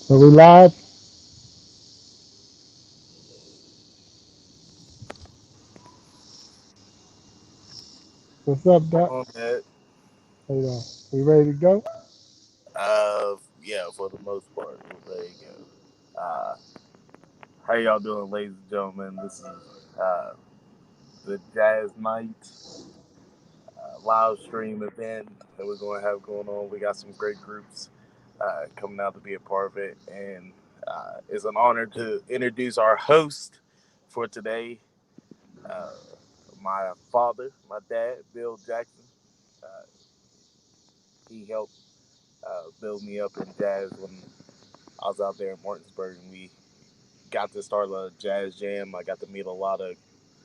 Are we live? What's up, Doc? On that, How you doing? We ready to go? yeah, for the most part, there you go. How y'all doing, ladies and gentlemen? This is the Jazz Night live stream event that we're going to have going on. We got some great groups coming out to be a part of it, and it's an honor to introduce our host for today, uh, my father, my dad, Bill Jackson. Uh, he helped build me up in jazz when I was out there in Martinsburg, and we got to start a jazz jam. I got to meet a lot of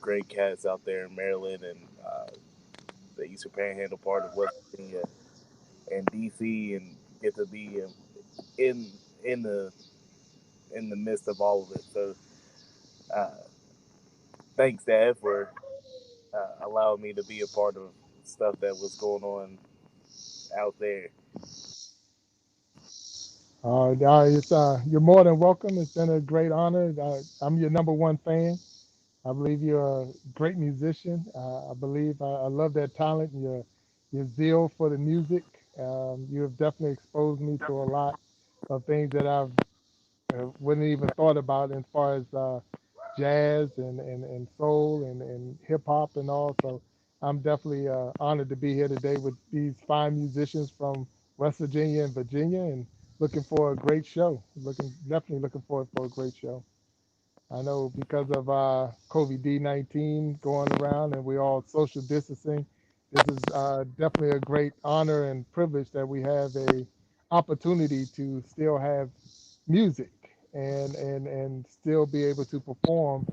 great cats out there in Maryland and the Eastern Panhandle part of West Virginia and DC, and get to be in in the in the midst of all of it. So, uh, thanks, Dad, for allowing me to be a part of stuff that was going on out there. You're more than welcome. It's been a great honor. I'm your number one fan. I believe you're a great musician. I believe I love that talent and your zeal for the music. You have definitely exposed me to a lot of things that I've wouldn't even thought about as far as jazz and soul and hip hop and all. So I'm definitely honored to be here today with these fine musicians from West Virginia and Virginia, and looking for a great show. Definitely looking forward for a great show. I know because of COVID-19 going around and we're all social distancing, this is definitely a great honor and privilege that we have a opportunity to still have music and still be able to perform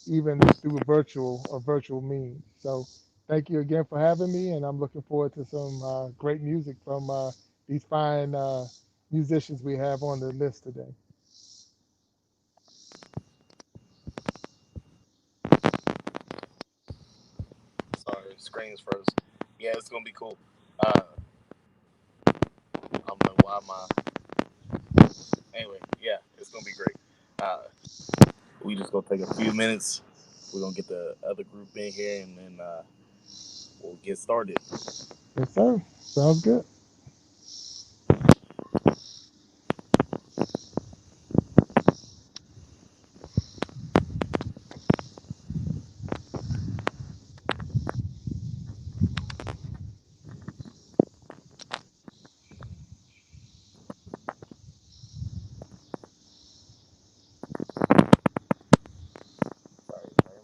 even through virtual means. So thank you again for having me, and I'm looking forward to some great music from these fine musicians we have on the list today. Sorry, screens froze. Yeah, it's gonna be cool. I don't know why my. Anyway, yeah, it's gonna be great. Uh, we just gonna take a few minutes. We're gonna get the other group in here, and then we'll get started. Yes, sir. Sounds good. Sorry, sorry,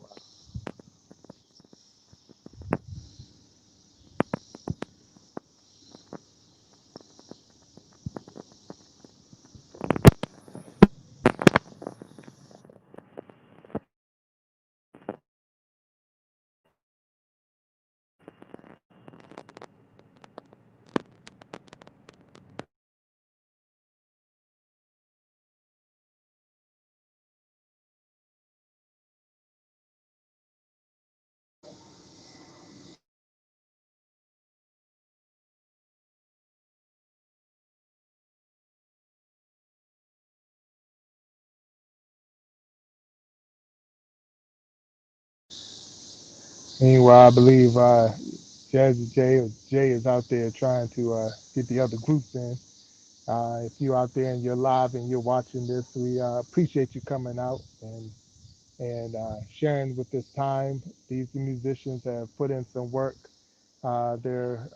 Meanwhile, I believe Jazzy J or Jay is out there trying to get the other groups in. If you're out there and you're live and you're watching this, we appreciate you coming out and sharing with this time. These musicians have put in some work. They're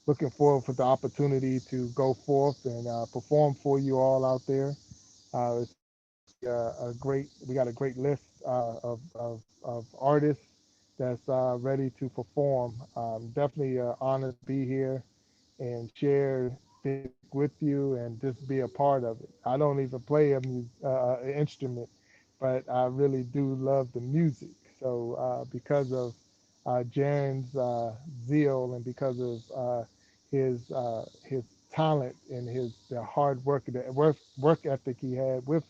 looking forward for the opportunity to go forth and perform for you all out there. It's definitely a great. We got a great list of artists that's ready to perform. Definitely an honor to be here and share the music with you and just be a part of it. I don't even play an instrument, but I really do love the music. So because of Jaron's zeal and because of his talent and his the hard work, the work ethic he had with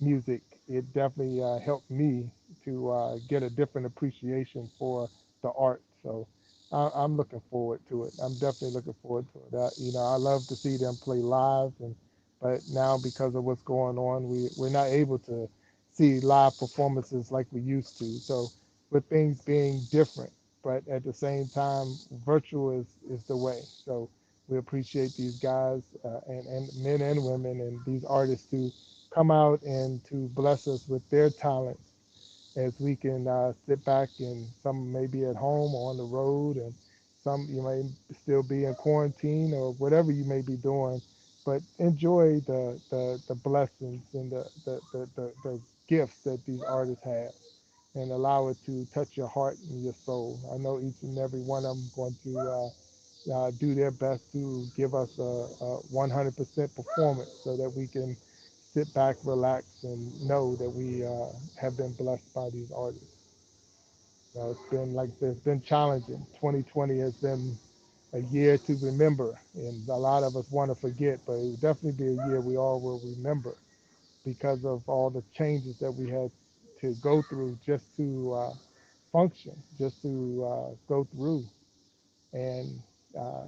music, it definitely helped me to get a different appreciation for the art. So I'm looking forward to it. I'm definitely looking forward to it. I love to see them play live and But now, because of what's going on, we're not able to see live performances like we used to. So, with things being different, but at the same time, virtual is the way. So, we appreciate these guys and men and women and these artists to come out and to bless us with their talent as we can sit back, and some may be at home or on the road, and some you may still be in quarantine or whatever you may be doing, but enjoy the blessings and the gifts that these artists have, and allow it to touch your heart and your soul. I know each and every one of them going to do their best to give us a 100% performance so that we can sit back, relax, and know that we have been blessed by these artists. It's been like it's been challenging. 2020 has been a year to remember, and a lot of us want to forget, but it will definitely be a year we all will remember because of all the changes that we had to go through just to function, just to go through, and uh,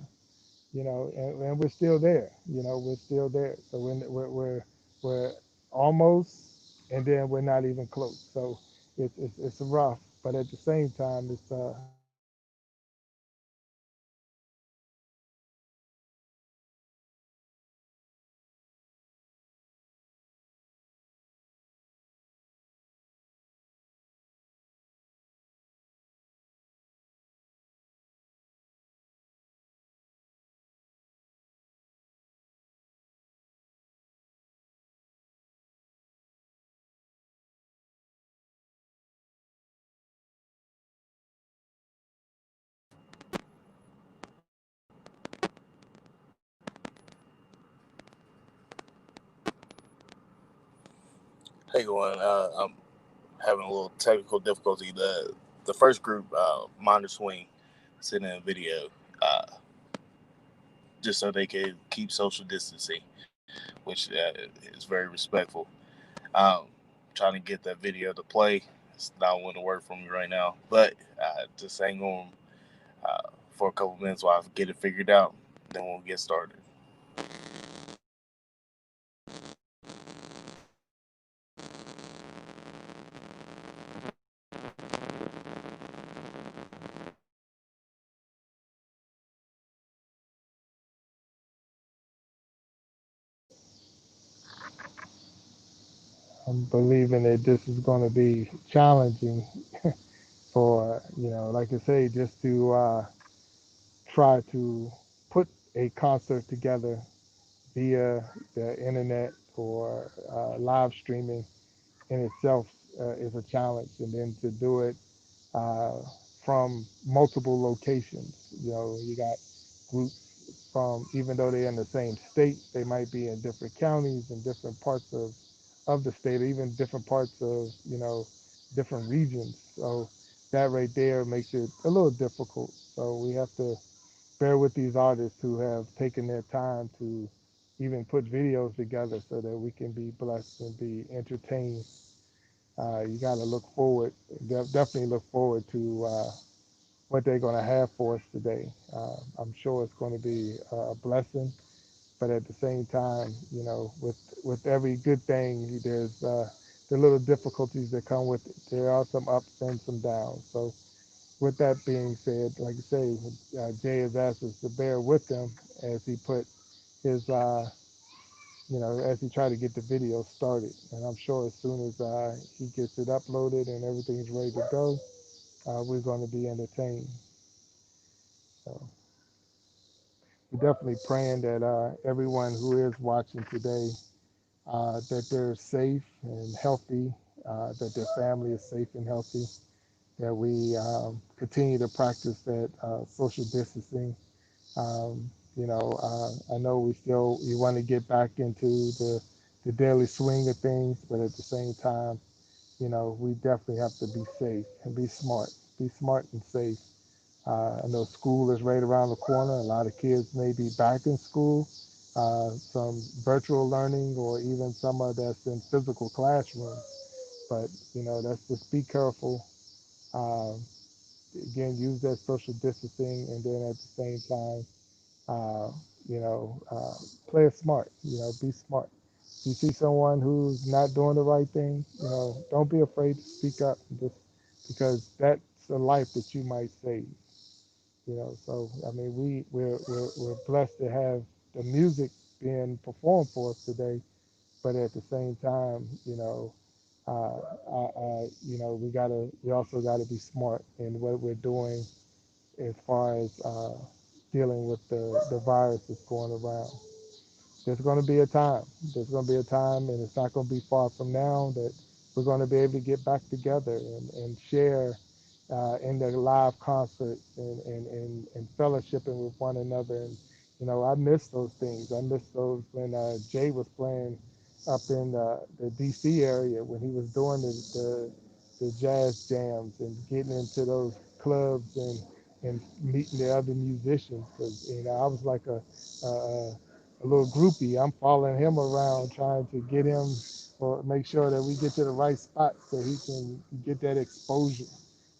and we're still there. We're still there. So we're almost, and then we're not even close. So it's rough, but at the same time, it's Hey, going. I'm having a little technical difficulty. The first group, Minor Swing, sent in a video just so they could keep social distancing, which is very respectful. Um, Trying to get that video to play. It's not going to work for me right now, but just hang on for a couple minutes while I get it figured out. Then we'll get started. I'm believing that this is going to be challenging for like I say, just to try to put a concert together via the internet or live streaming in itself is a challenge, and then to do it uh, from multiple locations. You got groups from, even though they're in the same state, they might be in different counties and different parts of the state, or even different parts of different regions. So that right there makes it a little difficult. So we have to bear with these artists who have taken their time to even put videos together so that we can be blessed and be entertained. You got to look forward, definitely look forward to what they're going to have for us today. I'm sure it's going to be a blessing, but at the same time, with every good thing, there's the little difficulties that come with it. There are some ups and some downs. So with that being said, like I say, Jay has asked us to bear with him as he put his, as he tried to get the video started. And I'm sure as soon as he gets it uploaded and everything's ready to go, we're going to be entertained. So we're definitely praying that everyone who is watching today, that they're safe and healthy, that their family is safe and healthy, that we continue to practice that social distancing. I know we want to get back into the daily swing of things, but at the same time, we definitely have to be safe and be smart and safe. I know school is right around the corner. A lot of kids may be back in school, some virtual learning, or even some of that's in physical classrooms. But let's just be careful. Uh, Again, use that social distancing, and then at the same time, play it smart. Be smart. If you see someone who's not doing the right thing, don't be afraid to speak up, just because that's a life that you might save. So I mean, we're blessed to have the music being performed for us today, but at the same time, we also gotta be smart in what we're doing as far as dealing with the virus that's going around. There's going to be a time. There's going to be a time, and it's not going to be far from now that we're going to be able to get back together and share in the live concerts and fellowshipping with one another. And I miss those things. I miss those when Jay was playing up in the D.C. area when he was doing the jazz jams and getting into those clubs and meeting the other musicians. Because I was like a little groupie. I'm following him around, trying to get him or make sure that we get to the right spot so he can get that exposure.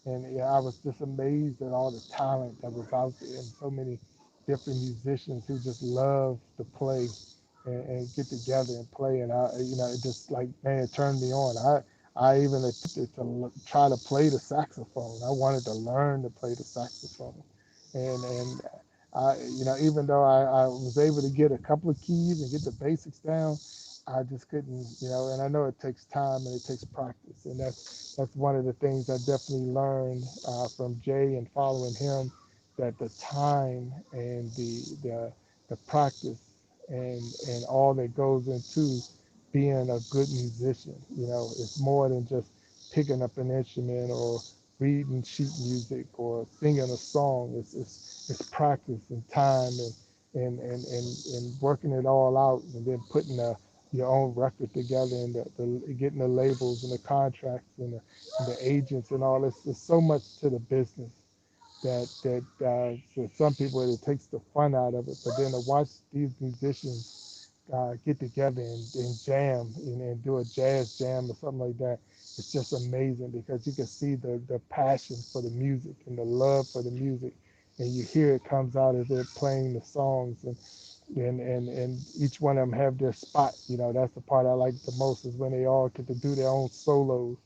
And I was just amazed at all the talent that was out there and so many different musicians who just love to play and get together and play. And it just like, man, it turned me on. I even attempted to try to play the saxophone. I wanted to learn to play the saxophone. And even though I was able to get a couple of keys and get the basics down, I just couldn't, and I know it takes time and it takes practice. And that's one of the things I definitely learned from Jay and following him, that the time and the practice and all that goes into being a good musician. It's more than just picking up an instrument or reading sheet music or singing a song. It's practice and time and working it all out and then putting your own record together and getting the labels and the contracts and the agents and all this. There's so much to the business that for some people it takes the fun out of it. But then to watch these musicians get together and jam and do a jazz jam or something like that, it's just amazing because you can see the passion for the music and the love for the music, and you hear it comes out as they're playing the songs and each one of them have their spot. That's the part I like the most is when they all get to do their own solos,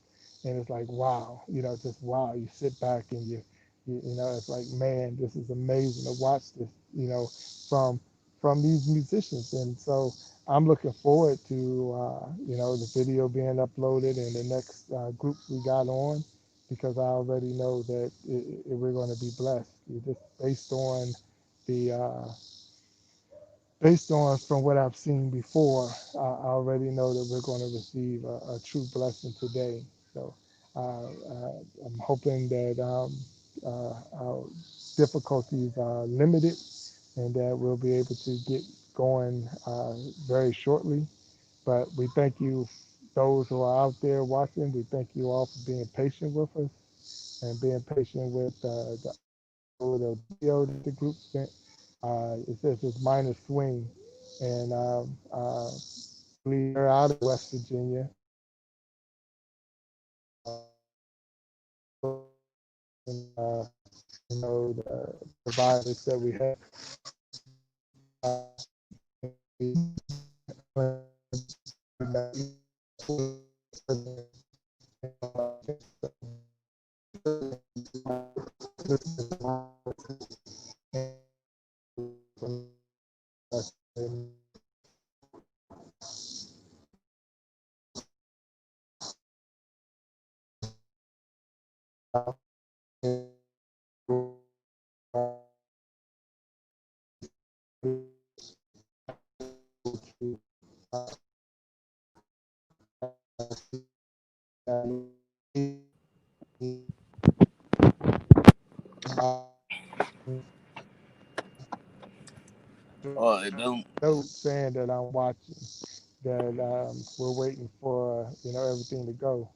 and it's like wow, just wow. You sit back and it's like man, this is amazing to watch this, from from these musicians, and so I'm looking forward to the video being uploaded and the next groups we got on because I already know that we're going to be blessed. Just the uh, based on from what I've seen before, I already know that we're going to receive a true blessing today. So I'm hoping that our difficulties are limited and that we'll be able to get going very shortly. But we thank you, those who are out there watching. We thank you all for being patient with us and being patient with the audio, the video that the group sent. It says it's minor swing, and I believe they're out of West Virginia. And, the virus that we have. It don't. Note saying that I'm watching, that we're waiting for everything to go.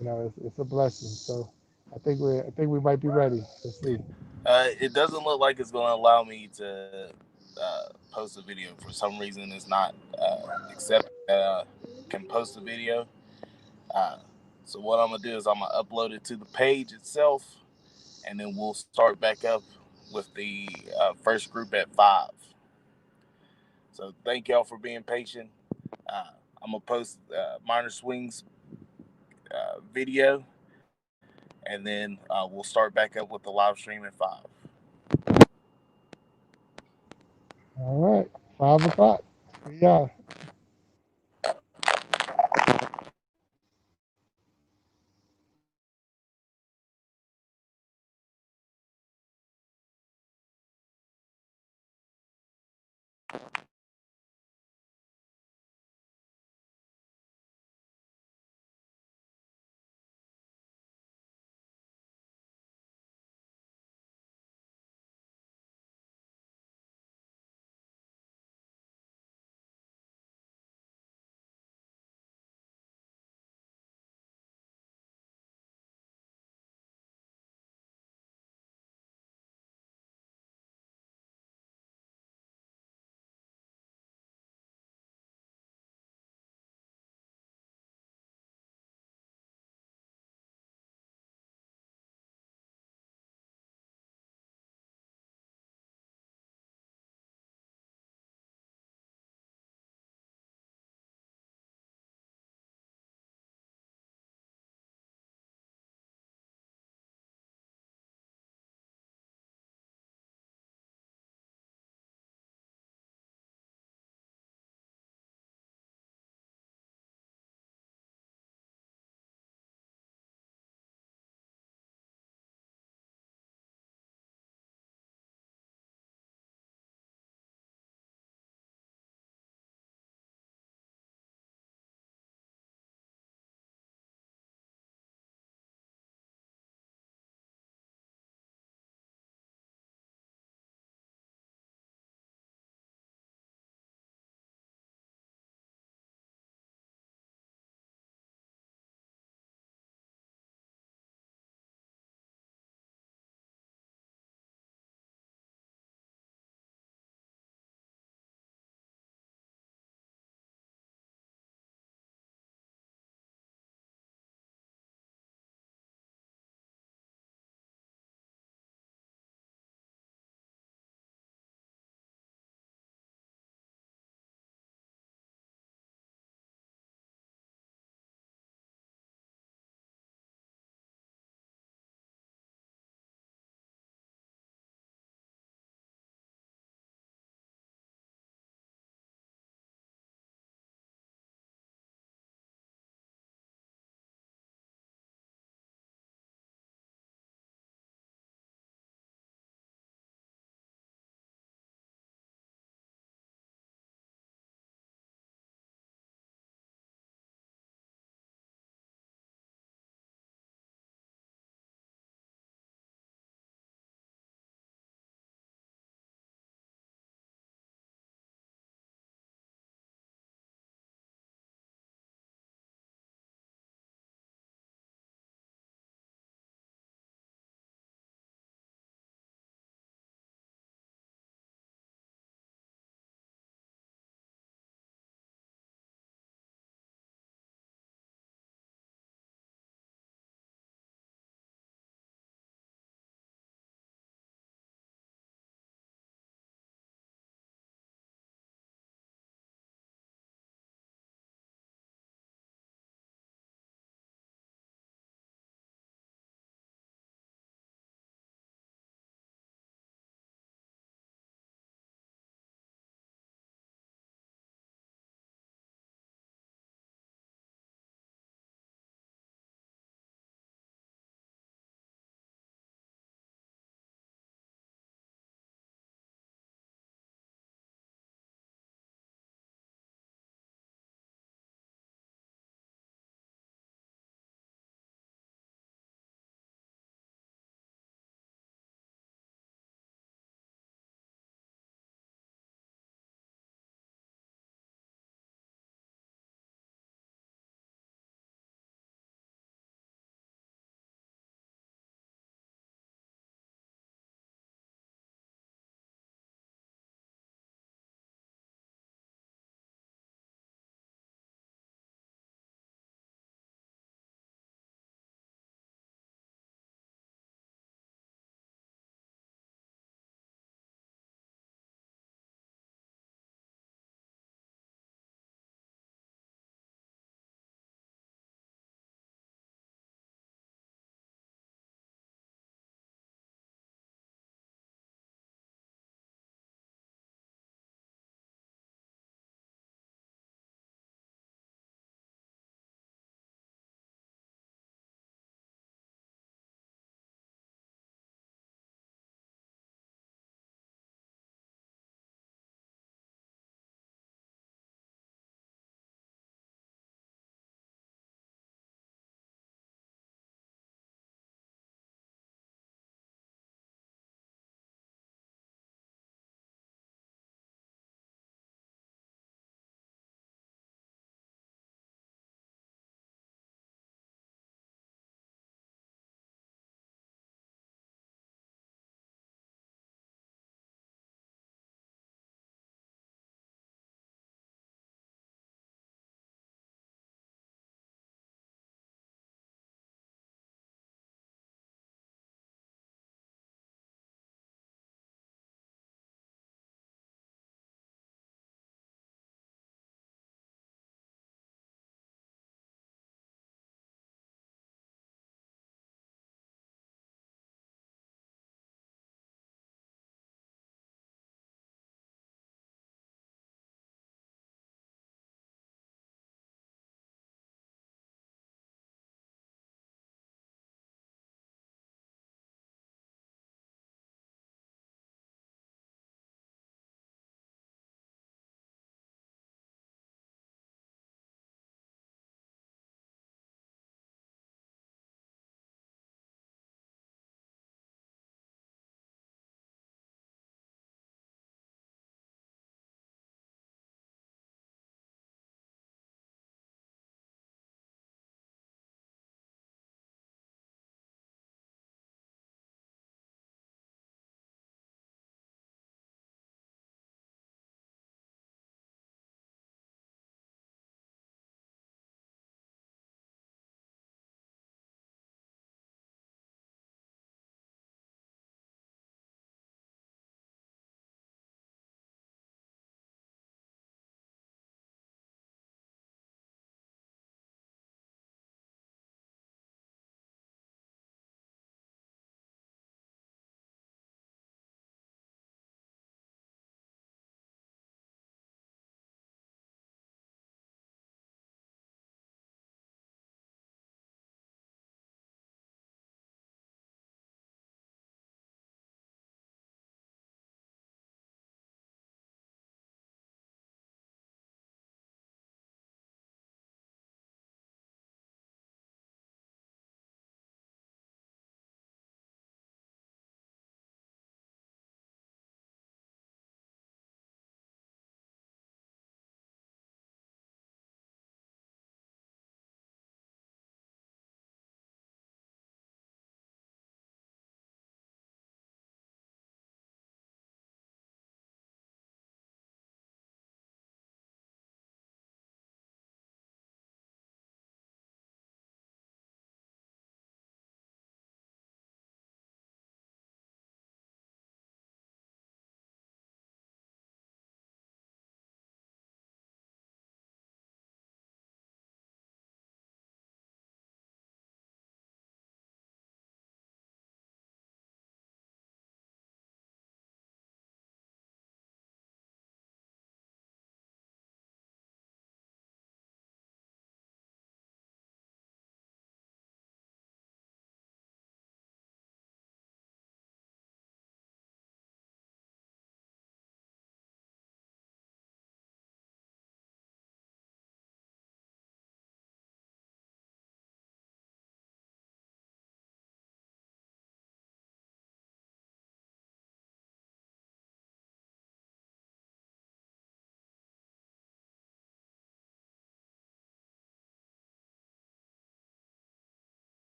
It's a blessing. So I think we might be ready. Let's see. It doesn't look like it's going to allow me to post a video. For some reason, it's not accepting that I can post a video. Uh, so what I'm gonna do is I'm gonna upload it to the page itself, and then we'll start back up with the first group at 5. So thank y'all for being patient. Uh, I'm gonna post minor swings video, and then we'll start back up with the live stream at 5. All right, 5 o'clock. See y'all.